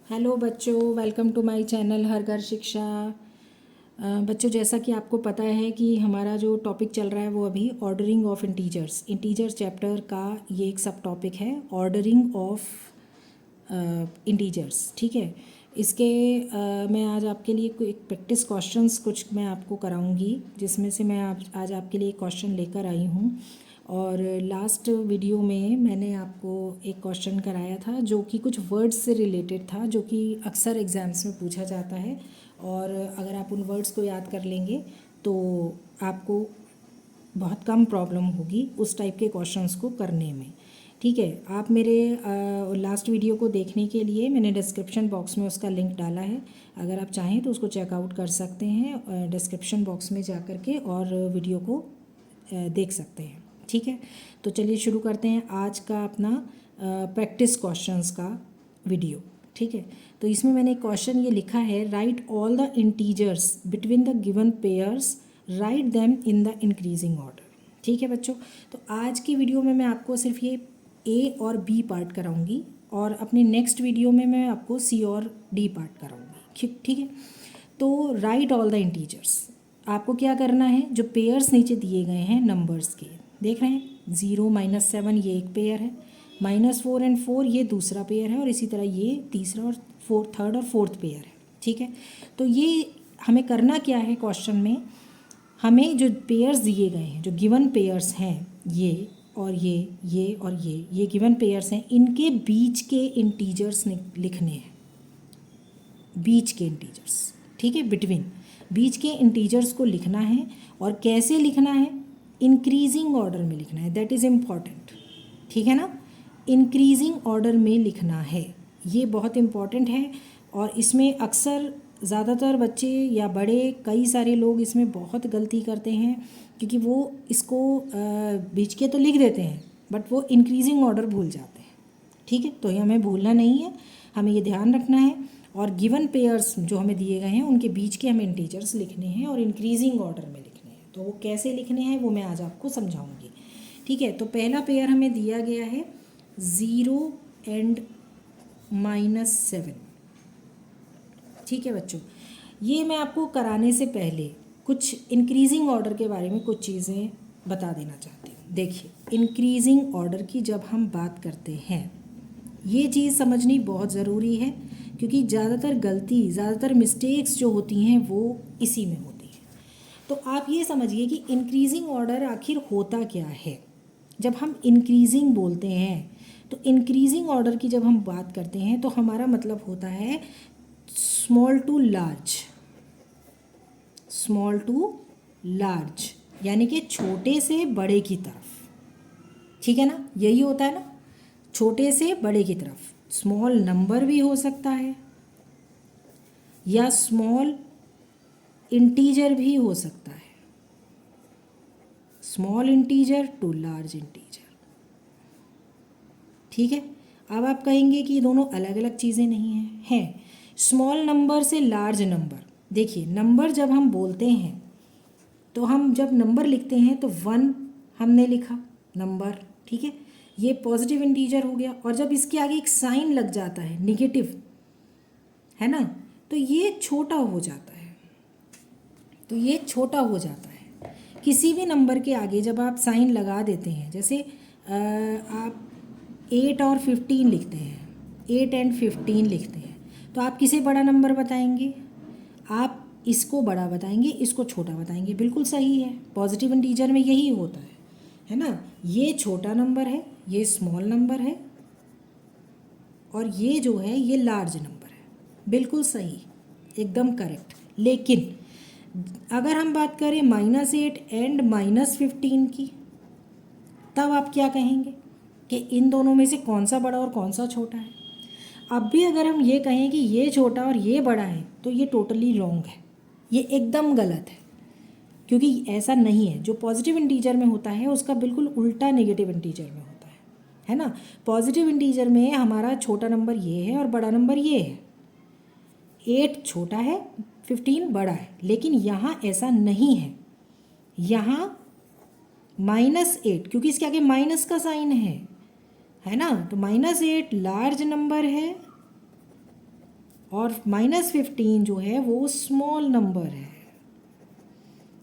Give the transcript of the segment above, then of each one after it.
Hello बच्चों, welcome to my channel हर घर शिक्षा। बच्चों, जैसा कि आपको पता है कि हमारा जो टॉपिक चल रहा है वो अभी ऑर्डरिंग ऑफ इंटीजर्स चैप्टर का ये एक सब टॉपिक है, ऑर्डरिंग ऑफ इंटीजर्स। ठीक है। इसके मैं आज आपके लिए एक प्रैक्टिस क्वेश्चंस कुछ मैं आपको कराऊंगी, जिसमें से मैं आज आपके लिए एक क्वेश्चन लेकर आई हूँ। और लास्ट वीडियो में मैंने आपको एक क्वेश्चन कराया था जो कि कुछ वर्ड्स से रिलेटेड था, जो कि अक्सर एग्ज़ाम्स में पूछा जाता है। और अगर आप उन वर्ड्स को याद कर लेंगे तो आपको बहुत कम प्रॉब्लम होगी उस टाइप के क्वेश्चंस को करने में। ठीक है। आप मेरे लास्ट वीडियो को देखने के लिए मैंने डिस्क्रिप्शन बॉक्स में उसका लिंक डाला है। अगर आप चाहें तो उसको चेकआउट कर सकते हैं डिस्क्रिप्शन बॉक्स में जा कर के, और वीडियो को देख सकते हैं। ठीक है। तो चलिए शुरू करते हैं आज का अपना प्रैक्टिस क्वेश्चंस का वीडियो। ठीक है। तो इसमें मैंने एक क्वेश्चन ये लिखा है, right all the integers between the given pairs, write them in the increasing order. ठीक है बच्चों। तो आज की वीडियो में मैं आपको सिर्फ ये ए और बी पार्ट कराऊंगी, और अपने नेक्स्ट वीडियो में मैं आपको सी और डी पार्ट कराऊंगी। ठीक है। तो राइट ऑल द इंटीजर्स, आपको क्या करना है, जो पेयर्स नीचे दिए गए हैं नंबर्स के, देख रहे हैं, 0 -7 ये एक पेयर है, -4 और 4 ये दूसरा पेयर है, और इसी तरह ये तीसरा और थर्ड और फोर्थ पेयर है। ठीक है। तो ये हमें करना क्या है, क्वेश्चन में हमें जो पेयर्स दिए गए हैं, जो गिवन पेयर्स हैं, ये और ये और ये गिवन पेयर्स हैं, इनके बीच के इंटीजर्स लिखने हैं। बीच के इंटीजर्स, ठीक है, बिटवीन, बीच के इंटीजर्स को लिखना है। और कैसे लिखना है, इंक्रीजिंग ऑर्डर में लिखना है, दैट इज़ इम्पॉर्टेंट। ठीक है ना, इंक्रीजिंग ऑर्डर में लिखना है, ये बहुत इम्पॉर्टेंट है। और इसमें अक्सर ज़्यादातर बच्चे या बड़े, कई सारे लोग इसमें बहुत गलती करते हैं, क्योंकि वो इसको बीच के तो लिख देते हैं बट वो इंक्रीजिंग ऑर्डर भूल जाते हैं। ठीक है। तो ये हमें भूलना नहीं है, हमें ये ध्यान रखना है। और गिवन पेयर्स जो हमें दिए गए हैं उनके बीच के हमें इंटीजर्स लिखने हैं और इंक्रीजिंग ऑर्डर में लिखने हैं। तो वो कैसे लिखने हैं वो मैं आज आपको समझाऊंगी। ठीक है। तो पहला पेयर हमें दिया गया है 0 एंड -7। ठीक है बच्चों, ये मैं आपको कराने से पहले कुछ इंक्रीजिंग ऑर्डर के बारे में कुछ चीज़ें बता देना चाहती हूँ। देखिए, इंक्रीजिंग ऑर्डर की जब हम बात करते हैं, ये चीज़ समझनी बहुत ज़रूरी है, क्योंकि ज़्यादातर मिस्टेक्स जो होती हैं वो इसी में होती हैं। तो आप ये समझिए कि इंक्रीजिंग ऑर्डर आखिर होता क्या है। जब हम इंक्रीजिंग बोलते हैं तो इंक्रीजिंग ऑर्डर की जब हम बात करते हैं तो हमारा मतलब होता है small to large, small to large, यानी कि छोटे से बड़े की तरफ। ठीक है ना, यही होता है ना, छोटे से बड़े की तरफ। स्मॉल नंबर भी हो सकता है या स्मॉल इंटीजर भी हो सकता है, small integer to large integer. ठीक है। अब आप कहेंगे कि दोनों अलग अलग चीज़ें नहीं हैं। स्मॉल नंबर से लार्ज नंबर, देखिए, नंबर जब हम बोलते हैं तो हम जब नंबर लिखते हैं तो 1 हमने लिखा नंबर, ठीक है, ये पॉजिटिव इंटीजर हो गया। और जब इसके आगे एक साइन लग जाता है निगेटिव, है ना, तो ये छोटा हो जाता है, तो ये छोटा हो जाता है। किसी भी नंबर के आगे जब आप साइन लगा देते हैं, जैसे आप 8 और 15 लिखते हैं, 8 एंड 15 लिखते हैं, तो आप किसे बड़ा नंबर बताएंगे, आप इसको बड़ा बताएंगे, इसको छोटा बताएंगे। बिल्कुल सही है, पॉजिटिव इंटीजर में यही होता है ना। ये छोटा नंबर है, ये स्मॉल नंबर है, और ये जो है ये लार्ज नंबर है। बिल्कुल सही, एकदम करेक्ट। लेकिन अगर हम बात करें -8 एंड -15 की, तब आप क्या कहेंगे कि इन दोनों में से कौन सा बड़ा और कौन सा छोटा है। अब भी अगर हम ये कहें कि ये छोटा और ये बड़ा है तो ये टोटली रॉन्ग है, ये एकदम गलत है, क्योंकि ऐसा नहीं है। जो पॉजिटिव इंटीजर में होता है उसका बिल्कुल उल्टा नेगेटिव इंटीजर में होता है ना। पॉजिटिव इंटीजर में हमारा छोटा नंबर ये है और बड़ा नंबर ये है। 8 छोटा है, 15 बड़ा है, लेकिन यहाँ ऐसा नहीं है। यहाँ -8, क्योंकि इसके आगे माइनस का साइन है ना, तो -8 लार्ज नंबर है और -15 जो है वो स्मॉल नंबर है।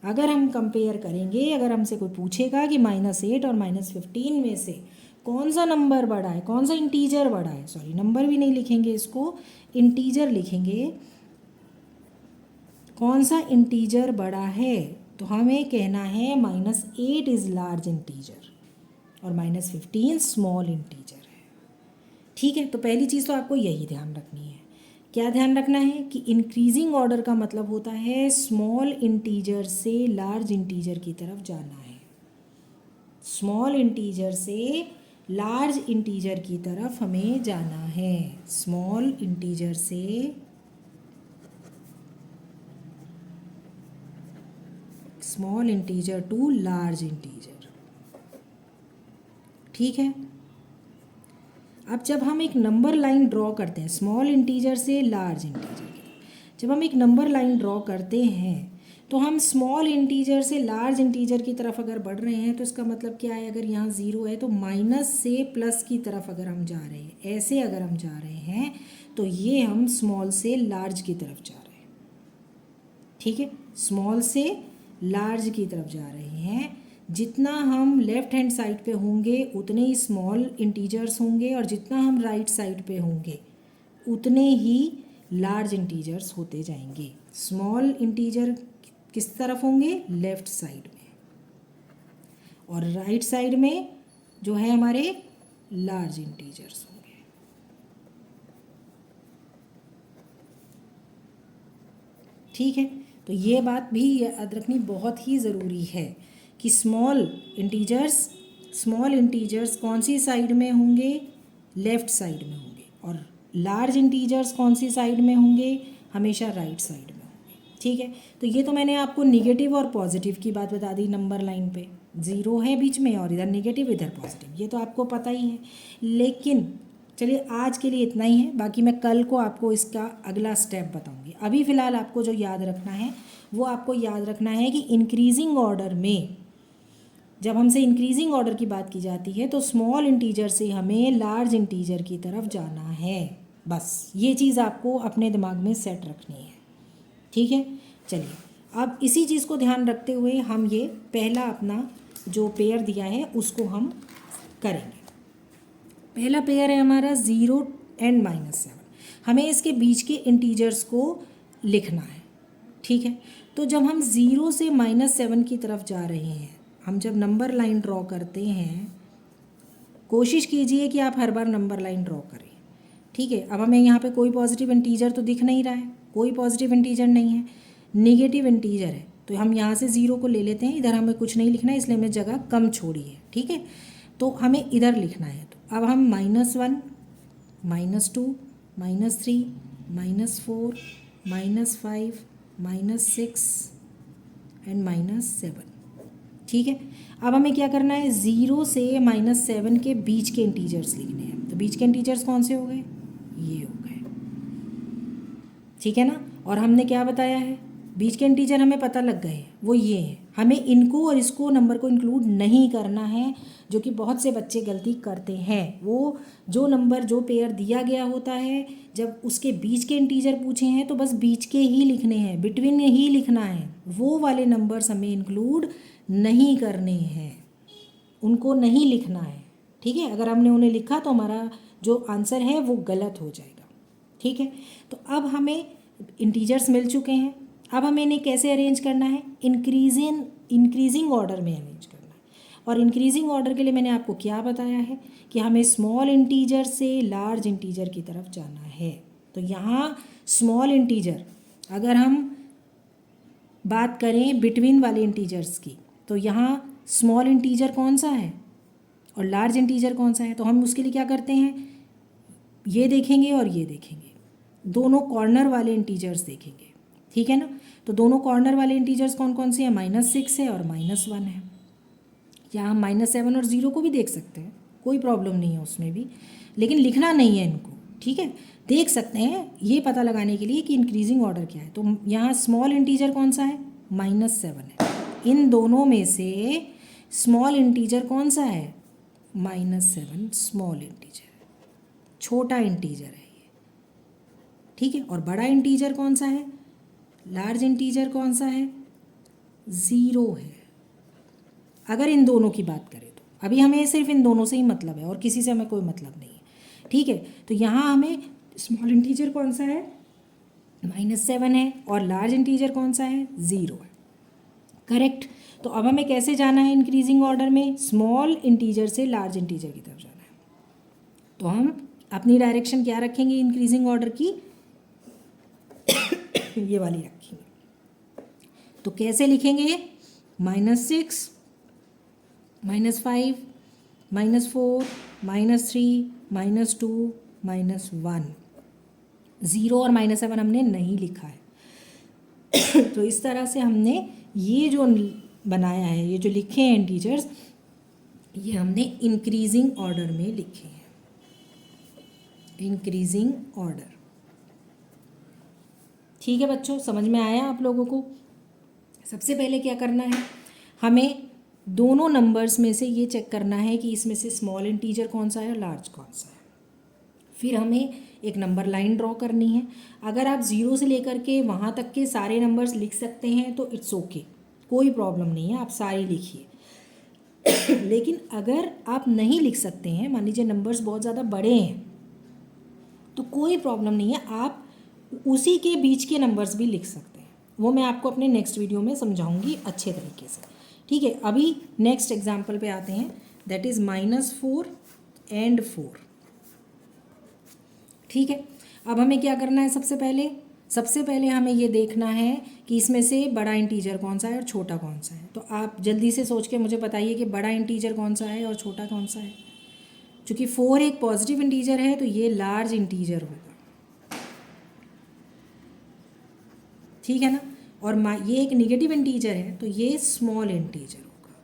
अगर हम कंपेयर करेंगे, अगर हमसे कोई पूछेगा कि -8 और -15 में से कौन सा नंबर बड़ा है, कौन सा इंटीजर बड़ा है, सॉरी नंबर भी नहीं लिखेंगे, इसको इंटीजर लिखेंगे, कौन सा इंटीजर बड़ा है, तो हमें कहना है -8 इज़ लार्ज इंटीजर और -15 स्मॉल इंटीजर है। ठीक है, तो पहली चीज़ तो आपको यही ध्यान रखनी है। क्या ध्यान रखना है कि इंक्रीजिंग ऑर्डर का मतलब होता है स्मॉल इंटीजर से लार्ज इंटीजर की तरफ जाना है। स्मॉल इंटीजर से लार्ज इंटीजर की तरफ हमें जाना है। स्मॉल इंटीजर से small integer to large integer. ठीक है, अब जब हम एक नंबर लाइन ड्रॉ करते हैं स्मॉल इंटीजर से लार्ज इंटीजर की तरफ, जब हम एक नंबर लाइन ड्रॉ करते हैं तो हम स्मॉल इंटीजर से लार्ज इंटीजर की तरफ अगर बढ़ रहे हैं तो इसका मतलब क्या है, अगर यहाँ 0 है तो माइनस से प्लस की तरफ अगर हम जा रहे हैं, ऐसे अगर हम जा रहे हैं तो ये हम स्मॉल से लार्ज की तरफ जा रहे हैं। ठीक है, स्मॉल से लार्ज की तरफ जा रहे हैं। जितना हम लेफ़्ट हैंड साइड पे होंगे उतने ही स्मॉल इंटीजर्स होंगे और जितना हम राइट साइड पे होंगे उतने ही लार्ज इंटीजर्स होते जाएंगे। स्मॉल इंटीजर किस तरफ होंगे, लेफ़्ट साइड में, और राइट साइड में जो है हमारे लार्ज इंटीजर्स होंगे। ठीक है, तो ये बात भी याद रखनी बहुत ही ज़रूरी है कि स्मॉल इंटीजर्स कौन सी साइड में होंगे, लेफ़्ट साइड में होंगे, और लार्ज इंटीजर्स कौन सी साइड में होंगे, हमेशा राइट साइड में होंगे। ठीक है, तो ये तो मैंने आपको निगेटिव और पॉजिटिव की बात बता दी। नंबर लाइन पे 0 है बीच में और इधर निगेटिव इधर पॉजिटिव, ये तो आपको पता ही है। लेकिन चलिए आज के लिए इतना ही है, बाकी मैं कल को आपको इसका अगला स्टेप बताऊंगी। अभी फ़िलहाल आपको जो याद रखना है वो आपको याद रखना है कि इंक्रीजिंग ऑर्डर में, जब हमसे इंक्रीजिंग ऑर्डर की बात की जाती है तो स्मॉल इंटीजर से हमें लार्ज इंटीजर की तरफ जाना है। बस ये चीज़ आपको अपने दिमाग में सेट रखनी है। ठीक है, चलिए अब इसी चीज़ को ध्यान रखते हुए हम ये पहला अपना जो पेयर दिया है उसको हम करेंगे। पहला पेयर है हमारा 0 एंड -7। हमें इसके बीच के इंटीजर्स को लिखना है। ठीक है, तो जब हम 0 से -7 की तरफ जा रहे हैं, हम जब नंबर लाइन ड्रॉ करते हैं, कोशिश कीजिए कि आप हर बार नंबर लाइन ड्रॉ करें। ठीक है, अब हमें यहाँ पे कोई पॉजिटिव इंटीजर तो दिख नहीं रहा है, कोई पॉजिटिव इंटीजर नहीं है, नेगेटिव इंटीजर है, तो हम यहाँ से 0 को ले लेते हैं। इधर हमें कुछ नहीं लिखना है इसलिए हमने जगह कम छोड़ी है। ठीक है, तो हमें इधर लिखना है। तो अब हम -1, -2, -3, -4, -5, -6 एंड -7। ठीक है, अब हमें क्या करना है, 0 से -7 के बीच के इंटीजर्स लिखने हैं। तो बीच के इंटीजर्स कौन से हो गए, ये हो गए। ठीक है ना, और हमने क्या बताया है, बीच के इंटीजर हमें पता लग गए, वो ये हैं। हमें इनको और इसको नंबर को इंक्लूड नहीं करना है, जो कि बहुत से बच्चे गलती करते हैं। वो जो नंबर जो पेयर दिया गया होता है, जब उसके बीच के इंटीजर पूछे हैं तो बस बीच के ही लिखने हैं, बिटवीन ही लिखना है। वो वाले नंबर्स हमें इंक्लूड नहीं करने हैं, उनको नहीं लिखना है। ठीक है, अगर हमने उन्हें लिखा तो हमारा जो आंसर है वो गलत हो जाएगा। ठीक है, तो अब हमें इंटीजर्स मिल चुके हैं। अब हमें इन्हें कैसे अरेंज करना है, इंक्रीजिंग ऑर्डर में अरेंज करना है। और इंक्रीजिंग ऑर्डर के लिए मैंने आपको क्या बताया है कि हमें स्मॉल इंटीजर से लार्ज इंटीजर की तरफ जाना है। तो यहाँ स्मॉल इंटीजर, अगर हम बात करें बिटवीन वाले इंटीजर्स की, तो यहाँ स्मॉल इंटीजर कौन सा है और लार्ज इंटीजर कौन सा है, तो हम उसके लिए क्या करते हैं, ये देखेंगे और ये देखेंगे, दोनों कॉर्नर वाले इंटीजर्स देखेंगे। ठीक है ना, तो दोनों कॉर्नर वाले इंटीजर्स कौन कौन से हैं, -6 है और -1 है। या हम -7 और 0 को भी देख सकते हैं, कोई प्रॉब्लम नहीं है उसमें भी, लेकिन लिखना नहीं है इनको। ठीक है, देख सकते हैं ये पता लगाने के लिए कि इंक्रीजिंग ऑर्डर क्या है। तो यहाँ स्मॉल इंटीजर कौन सा है, -7 है। इन दोनों में से स्मॉल इंटीजर कौन सा है, -7 स्मॉल इंटीजर है, छोटा इंटीजर है ये। ठीक है। और बड़ा इंटीजर कौन सा है, लार्ज इंटीजर कौन सा है, 0 है। अगर इन दोनों की बात करें तो अभी हमें सिर्फ इन दोनों से ही मतलब है और किसी से हमें कोई मतलब नहीं है, ठीक है। तो यहाँ हमें स्मॉल इंटीजर कौन सा है, -7 है, और लार्ज इंटीजर कौन सा है, 0 है, करेक्ट। तो अब हमें कैसे जाना है इंक्रीजिंग ऑर्डर में, स्मॉल इंटीजर से लार्ज इंटीजर की तरफ जाना है। तो हम अपनी डायरेक्शन क्या रखेंगे इंक्रीजिंग ऑर्डर की, ये वाली रखेंगे। तो कैसे लिखेंगे, -6, -5, -4, -3, -2, -1। 0 और -7 हमने नहीं लिखा है। तो इस तरह से हमने ये जो बनाया है, ये जो लिखे हैं इंटीजर्स, ये हमने इंक्रीजिंग ऑर्डर में लिखे हैं, इंक्रीजिंग ऑर्डर। ठीक है बच्चों, समझ में आया आप लोगों को। सबसे पहले क्या करना है, हमें दोनों नंबर्स में से ये चेक करना है कि इसमें से स्मॉल इंटीजर कौन सा है और लार्ज कौन सा है। फिर हमें एक नंबर लाइन ड्रॉ करनी है। अगर आप 0 से लेकर के वहाँ तक के सारे नंबर्स लिख सकते हैं तो इट्स ओके, कोई प्रॉब्लम नहीं है, आप सारे लिखिए। लेकिन अगर आप नहीं लिख सकते हैं, मान लीजिए नंबर्स बहुत ज़्यादा बड़े हैं, तो कोई प्रॉब्लम नहीं है, आप उसी के बीच के नंबर्स भी लिख सकते हैं। वो मैं आपको अपने नेक्स्ट वीडियो में समझाऊंगी अच्छे तरीके से, ठीक है। अभी नेक्स्ट एग्जाम्पल पे आते हैं, दैट इज़ -4 and 4, ठीक है। अब हमें क्या करना है, सबसे पहले हमें ये देखना है कि इसमें से बड़ा इंटीजर कौन सा है और छोटा कौन सा है। तो आप जल्दी से सोच के मुझे बताइए कि बड़ा इंटीजर कौन सा है और छोटा कौन सा है। चूँकि 4 एक पॉजिटिव इंटीजर है तो ये लार्ज इंटीजर होगा, ठीक है ना। और ये एक निगेटिव इंटीजर है तो ये स्मॉल इंटीजर होगा,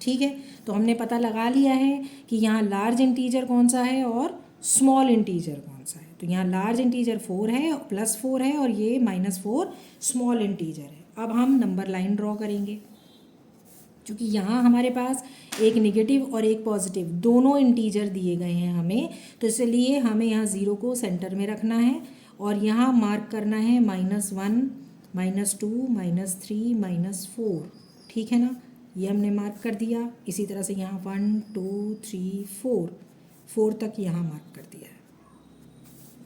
ठीक है। तो हमने पता लगा लिया है कि यहाँ लार्ज इंटीजर कौन सा है और स्मॉल इंटीजर कौन सा है। तो यहाँ लार्ज इंटीजर 4 है, +4 है, और ये -4 स्मॉल इंटीजर है। अब हम नंबर लाइन ड्रॉ करेंगे, क्योंकि यहाँ हमारे पास एक निगेटिव और एक पॉजिटिव दोनों इंटीजर दिए गए हैं हमें, तो इसलिए हमें यहाँ 0 को सेंटर में रखना है और यहाँ मार्क करना है -1, -2, -3, -4, ठीक है ना। ये हमने मार्क कर दिया। इसी तरह से यहाँ 1, 2, 3, 4 तक यहाँ मार्क कर दिया है,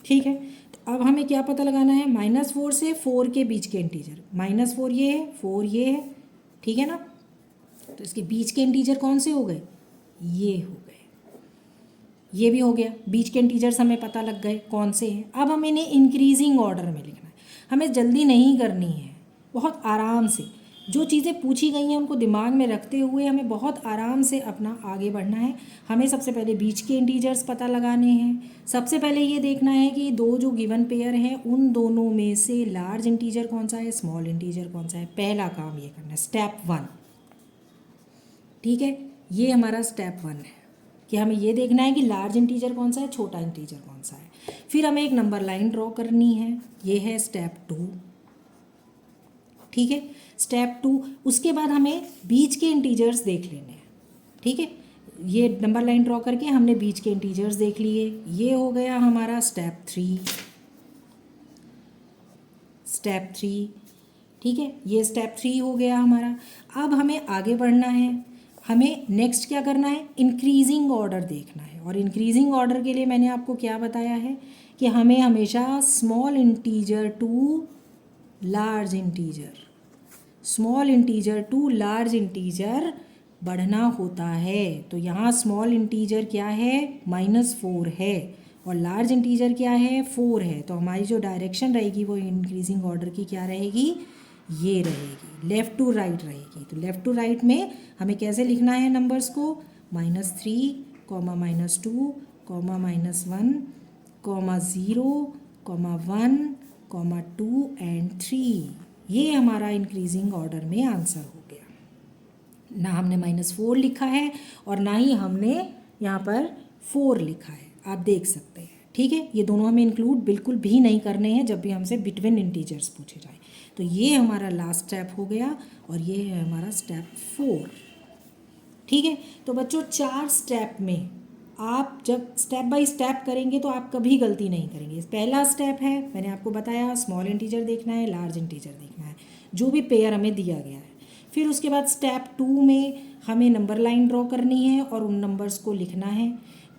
ठीक है। तो अब हमें क्या पता लगाना है, -4 से 4 के बीच के इंटीजर, -4 ये है, 4 ये है, ठीक है ना। तो इसके बीच के इंटीजर कौन से हो गए, ये हो गए, ये भी हो गया। बीच के इंटीजर्स हमें पता लग गए कौन से हैं। अब हमें इन्हें इंक्रीजिंग ऑर्डर में लिखना है। हमें जल्दी नहीं करनी है, बहुत आराम से जो चीज़ें पूछी गई हैं उनको दिमाग में रखते हुए हमें बहुत आराम से अपना आगे बढ़ना है। हमें सबसे पहले बीच के इंटीजर्स पता लगाने हैं। सबसे पहले ये देखना है कि दो जो गिवन पेयर हैं उन दोनों में से लार्ज इंटीजर कौन सा है, स्मॉल इंटीजर कौन सा है। पहला काम ये करना है, स्टेप 1, ठीक है। ये हमारा स्टेप 1 है कि हमें ये देखना है कि लार्ज इंटीजर कौन सा है, छोटा इंटीजर कौन सा है। फिर हमें एक नंबर लाइन ड्रॉ करनी है, ये है स्टेप 2, ठीक है। स्टेप 2, उसके बाद हमें बीच के इंटीजर्स देख लेने हैं, ठीक है। ये नंबर लाइन ड्रॉ करके हमने बीच के इंटीजर्स देख लिए। ये हो गया हमारा स्टेप 3, ठीक है। ये स्टेप 3 हो गया हमारा। अब हमें आगे बढ़ना है। हमें नेक्स्ट क्या करना है, इंक्रीजिंग ऑर्डर देखना है। और इंक्रीजिंग ऑर्डर के लिए मैंने आपको क्या बताया है कि हमें हमेशा small integer to large integer, small integer to large integer बढ़ना होता है। तो यहाँ स्मॉल इंटीजर क्या है, -4 है, और लार्ज इंटीजर क्या है, 4 है। तो हमारी जो डायरेक्शन रहेगी वो इंक्रीजिंग ऑर्डर की क्या रहेगी, ये रहेगी, लेफ़्ट टू राइट रहेगी। तो लेफ़्ट टू राइट में हमें कैसे लिखना है नंबर्स को, -3, -2, -1, -0, 1, 2 एंड 3। ये हमारा इंक्रीजिंग ऑर्डर में आंसर हो गया। ना हमने -4 लिखा है और ना ही हमने यहाँ पर 4 लिखा है, आप देख सकते हैं, ठीक है। ये दोनों हमें इंक्लूड बिल्कुल भी नहीं करने हैं जब भी हमसे बिटवीन इंटीजर्स पूछे जाए। तो ये हमारा लास्ट स्टेप हो गया और ये है हमारा स्टेप 4, ठीक है। तो बच्चों 4 स्टेप में आप जब स्टेप बाय स्टेप करेंगे तो आप कभी गलती नहीं करेंगे। पहला स्टेप है, मैंने आपको बताया, स्मॉल इंटीजर देखना है, लार्ज इंटीजर देखना है, जो भी पेयर हमें दिया गया है। फिर उसके बाद स्टेप 2 में हमें नंबर लाइन ड्रॉ करनी है और उन नंबर्स को लिखना है।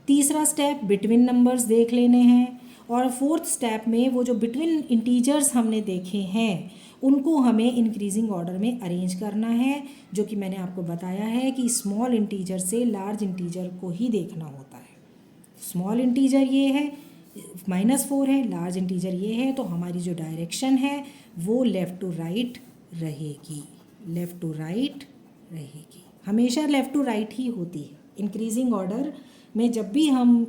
तीसरा स्टेप बिटवीन नंबर्स देख लेने हैं, और फोर्थ स्टेप में वो जो बिटवीन इंटीजर्स हमने देखे हैं उनको हमें इंक्रीजिंग ऑर्डर में अरेंज करना है, जो कि मैंने आपको बताया है कि स्मॉल इंटीजर से लार्ज इंटीजर को ही देखना होता है। स्मॉल इंटीजर ये है, -4 है, लार्ज इंटीजर ये है, तो हमारी जो डायरेक्शन है वो लेफ़्ट टू राइट रहेगी, लेफ़्ट टू राइट रहेगी, हमेशा लेफ़्ट टू राइट ही होती है। इंक्रीजिंग ऑर्डर में जब भी हम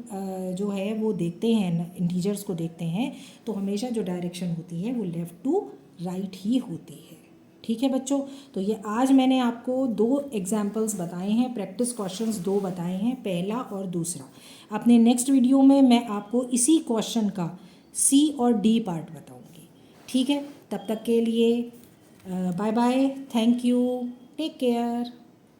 जो है वो देखते हैं, इंटीजर्स को देखते हैं, तो हमेशा जो डायरेक्शन होती है वो लेफ़्ट टू राइट ही होती है। ठीक है बच्चों, तो ये आज मैंने आपको 2 एग्जाम्पल्स बताए हैं, प्रैक्टिस क्वेश्चंस 2 बताए हैं, पहला और दूसरा। अपने नेक्स्ट वीडियो में मैं आपको इसी क्वेश्चन का C और D पार्ट बताऊंगी। ठीक है, तब तक के लिए bye bye, thank you, take care.